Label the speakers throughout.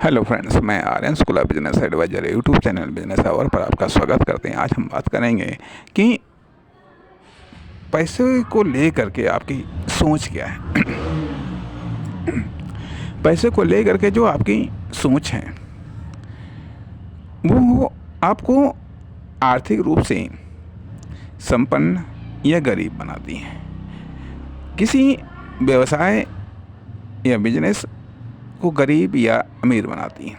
Speaker 1: Hello friends, मैं Aryan school of business advisor YouTube channel business hour पर आपका स्वागत करते हैं। आज हम बात करेंगे कि पैसे को लेकर के आपकी सोच क्या है। पैसे को लेकर के जो आपकी सोच है वो आपको आर्थिक रूप से संपन्न या गरीब बनाती है। किसी व्यवसाय या बिजनेस को गरीब या अमीर बनाती है।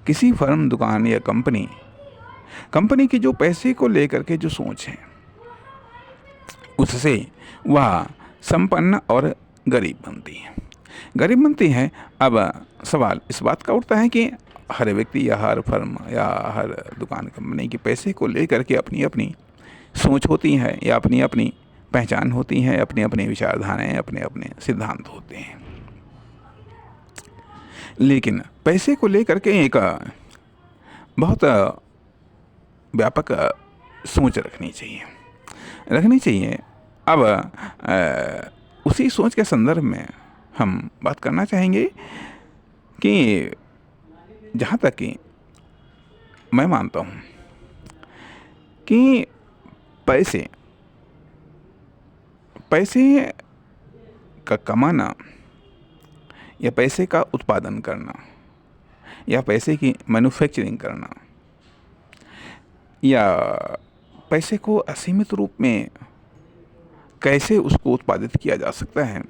Speaker 1: किसी फर्म, दुकान या कंपनी की जो पैसे को लेकर के जो सोच है उससे वह संपन्न और गरीब बनती है। अब सवाल इस बात का उठता है कि हर व्यक्ति या हर फर्म या हर दुकान, कंपनी की पैसे को लेकर के अपनी अपनी सोच होती है या अपनी अपनी पहचान होती है, अपनी अपनी विचारधाराएं, अपने अपने सिद्धांत होते हैं। लेकिन पैसे को लेकर के एक बहुत व्यापक सोच रखनी चाहिए। अब उसी सोच के संदर्भ में हम बात करना चाहेंगे कि जहाँ तक कि मैं मानता हूँ कि पैसे का कमाना या पैसे का उत्पादन करना या पैसे की मैन्युफैक्चरिंग करना या पैसे को असीमित रूप में कैसे उसको उत्पादित किया जा सकता है।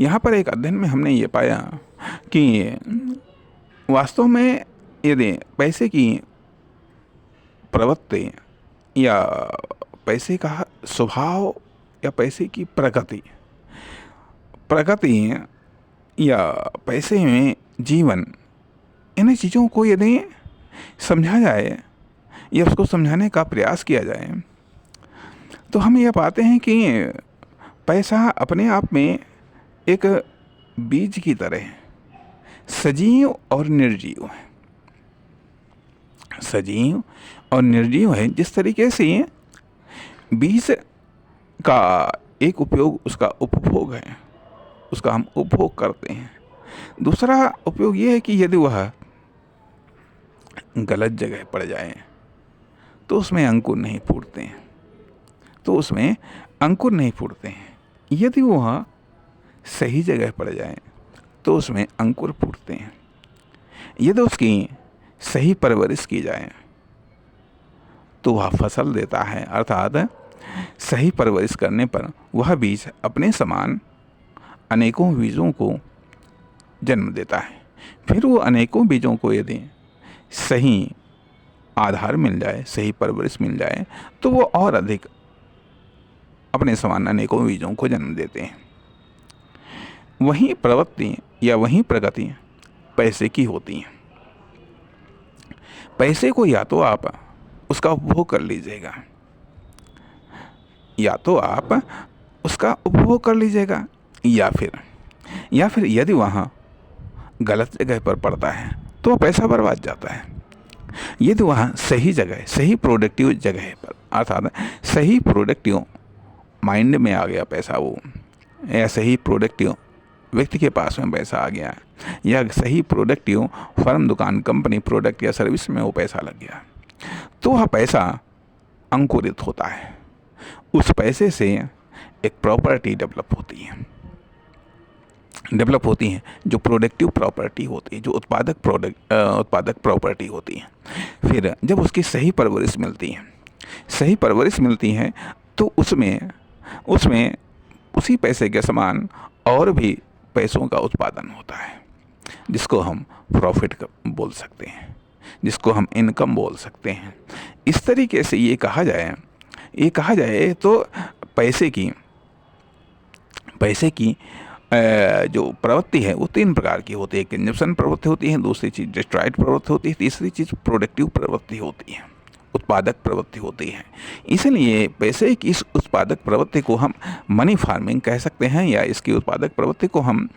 Speaker 1: यहाँ पर एक अध्ययन में हमने ये पाया कि वास्तव में यदि पैसे की प्रवृत्ति या पैसे का स्वभाव या पैसे की प्रकृति या पैसे में जीवन, इन चीज़ों को यदि समझा जाए या उसको समझाने का प्रयास किया जाए तो हम ये पाते हैं कि पैसा अपने आप में एक बीज की तरह सजीव और निर्जीव है। जिस तरीके से बीज का एक उपयोग उसका उपभोग है, उसका हम उपभोग करते हैं। दूसरा उपयोग ये है कि यदि वह गलत जगह पड़ जाए तो उसमें अंकुर नहीं फूटते हैं। यदि वह सही जगह पड़ जाए तो उसमें अंकुर फूटते हैं। यदि उसकी सही परवरिश की जाए तो वह फसल देता है, अर्थात सही परवरिश करने पर वह बीज अपने समान अनेकों बीजों को जन्म देता है। फिर वो अनेकों बीजों को यदि सही आधार मिल जाए, सही परवरिश मिल जाए तो वो और अधिक अपने समान अनेकों बीजों को जन्म देते हैं। वही प्रवृत्ति या वही प्रगति पैसे की होती है। पैसे को या तो आप उसका उपभोग कर लीजिएगा या फिर यदि वहाँ गलत जगह पर पड़ता है तो वह पैसा बर्बाद जाता है। यदि वहाँ सही जगह, सही प्रोडक्टिव जगह पर, अर्थात सही प्रोडक्टिव माइंड में आ गया पैसा, वो या सही प्रोडक्टिव व्यक्ति के पास में पैसा आ गया या सही प्रोडक्टिव फर्म, दुकान, कंपनी, प्रोडक्ट या सर्विस में वो पैसा लग गया तो वह पैसा अंकुरित होता है। उस पैसे से एक प्रॉपर्टी डेवलप होती है जो प्रोडक्टिव प्रॉपर्टी होती है, जो उत्पादक प्रॉपर्टी होती है। फिर जब उसकी सही परवरिश मिलती है तो उसमें उसी पैसे के समान और भी पैसों का उत्पादन होता है, जिसको हम प्रॉफिट बोल सकते हैं, जिसको हम इनकम बोल सकते हैं। इस तरीके से ये कहा जाए तो पैसे की जो प्रवृत्ति है वो 3 प्रकार की होती है। कंजप्शन प्रवृत्ति होती है, दूसरी चीज़ डिस्ट्रॉयड प्रवृत्ति होती है, तीसरी चीज़ प्रोडक्टिव प्रवृत्ति होती है, उत्पादक प्रवृत्ति होती है। इसलिए पैसे की इस उत्पादक प्रवृत्ति को हम मनी फार्मिंग कह सकते हैं, या इसकी उत्पादक प्रवृत्ति को हम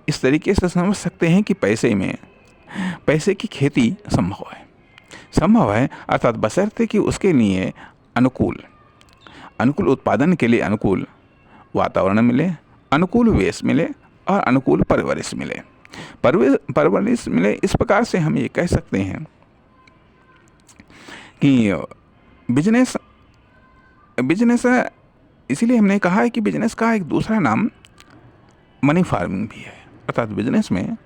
Speaker 1: इस तरीके से समझ सकते हैं कि पैसे की खेती संभव है, अर्थात बशर्ते कि उसके लिए अनुकूल उत्पादन के लिए अनुकूल वातावरण मिले, अनुकूल वेश मिले और अनुकूल परवरिश मिले। परवरिश मिले। इस प्रकार से हम ये कह सकते हैं कि बिजनेस इसीलिए हमने कहा है कि बिजनेस का एक दूसरा नाम मनी फार्मिंग भी है। अर्थात बिजनेस में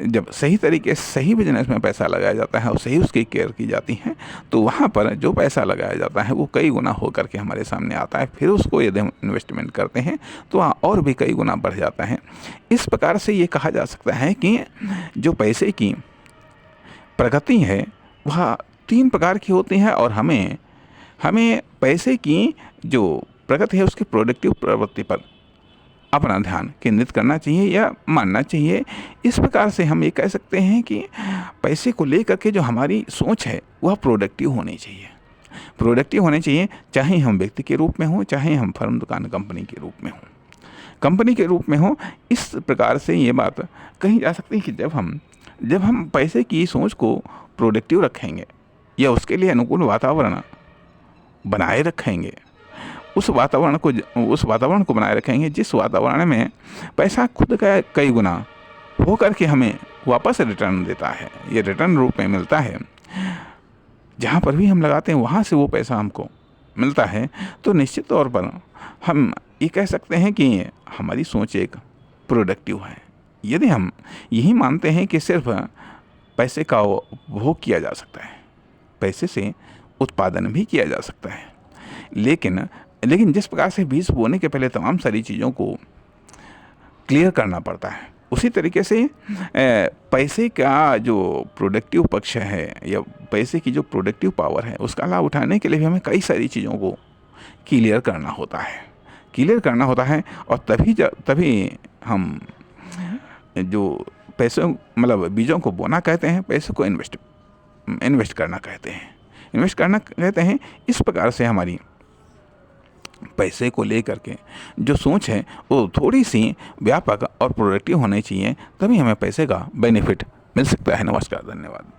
Speaker 1: जब सही तरीके से सही बिजनेस में पैसा लगाया जाता है और सही उसकी केयर की जाती है, तो वहाँ पर जो पैसा लगाया जाता है वो कई गुना हो करके हमारे सामने आता है। फिर उसको यदि हम इन्वेस्टमेंट करते हैं तो वहाँ और भी कई गुना बढ़ जाता है। इस प्रकार से ये कहा जा सकता है कि जो पैसे की प्रगति है वह 3 प्रकार की होती है, और हमें पैसे की जो प्रगति है उसकी प्रोडक्टिव प्रवृत्ति पर अपना ध्यान केंद्रित करना चाहिए या मानना चाहिए। इस प्रकार से हम ये कह सकते हैं कि पैसे को लेकर के जो हमारी सोच है वह प्रोडक्टिव होनी चाहिए। चाहे हम व्यक्ति के रूप में हों, चाहे हम फर्म, दुकान, कंपनी के रूप में हों। इस प्रकार से ये बात कही जा सकती है कि जब हम पैसे की सोच को प्रोडक्टिव रखेंगे या उसके लिए अनुकूल वातावरण बनाए रखेंगे, उस वातावरण को बनाए रखेंगे जिस वातावरण में पैसा खुद का कई गुना हो करके हमें वापस रिटर्न देता है, ये रिटर्न रूप में मिलता है। जहाँ पर भी हम लगाते हैं वहाँ से वो पैसा हमको मिलता है, तो निश्चित तौर पर हम ये कह सकते हैं कि हमारी सोच एक प्रोडक्टिव है। यदि हम यही मानते हैं कि सिर्फ पैसे का उपभोग किया जा सकता है, पैसे से उत्पादन भी किया जा सकता है, लेकिन जिस प्रकार से बीज बोने के पहले तमाम सारी चीज़ों को क्लियर करना पड़ता है, उसी तरीके से पैसे का जो प्रोडक्टिव पक्ष है या पैसे की जो प्रोडक्टिव पावर है उसका लाभ उठाने के लिए भी हमें कई सारी चीज़ों को क्लियर करना होता है। और तभी हम जो पैसों मतलब बीजों को बोना कहते हैं, पैसों को इन्वेस्ट करना कहते हैं। इस प्रकार से हमारी पैसे को लेकर के जो सोच है वो थोड़ी सी व्यापक और प्रोडक्टिव होनी चाहिए, तभी हमें पैसे का बेनिफिट मिल सकता है। नमस्कार, धन्यवाद।